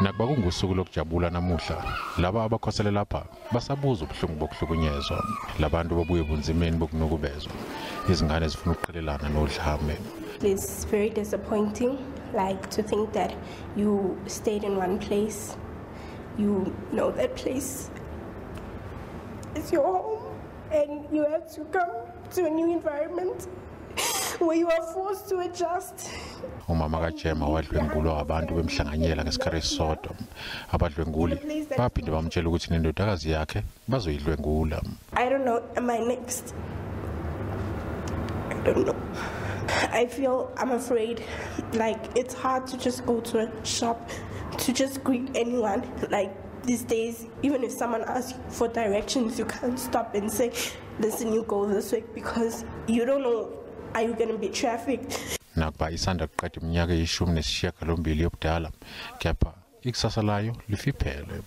Nakuba kungusuku lokujabula namuhla, laba abakhosele lapha basabuza ubuhlungu bokuhlukunyezwa, labantu babuye bunzimeni bokunukubezwa, izingane zifuna ukuqhelelana nodlame. It's very disappointing, like to think that you stayed in one place, you know that place is your home, and you have to come to a new environment where you are forced to adjust. Umama kaJema wadlwengulwa abantu bemhlanganyela ngesikhathi esisodwa. Abadlwenguli baphinde bamtshela ukuthi nendodakazi yakhe bazoyidlwengula. I don't know, am I next? I don't know. I feel I'm afraid. Like, it's hard to just go to a shop to just greet anyone. Like, these days, even if someone asks you for directions, you can't stop and say, listen, you go this way, because you don't know, are you going to be trafficked? Nakuba isanda kuqeda iminyaka eyishumi yobudala, kepha ikusasa layo lifiphele.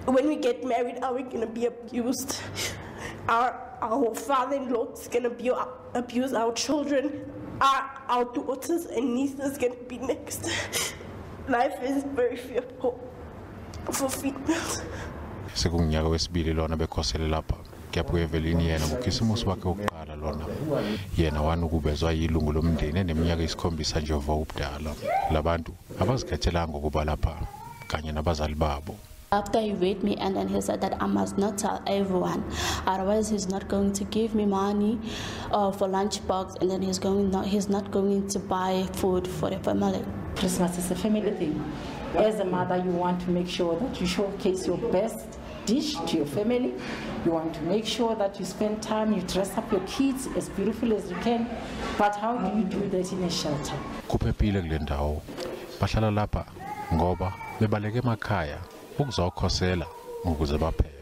When we get married, are we going to be abused? Our father-in-law is going to abuse our children. Our daughters and nieces going to be next. Life is very fearful for females. Sekunyaka wesibili lona bekhosele lapha, kepha uEvelyn yena ngokisimusi wakhe wokuqala lona. Yena wanukubezwa yilungu lomndeni eneminyaka 7 nje ubudala. Labantu abazikhethelanga ukuba lapha kanye nabazali babo. After he weighed me and then he said that I must not tell everyone, otherwise he's not going to give me money for lunchbox, and then he's not going to buy food for the family. Christmas is a family thing. As a mother, you want to make sure that you showcase your best dish to your family. You want to make sure that you spend time, you dress up your kids as beautiful as you can. But how do you do that in a shelter? Kuphephile kule ndawo. Bahlala lapha ngoba bebaleke emakhaya ukuzokhosela ukuze baphele.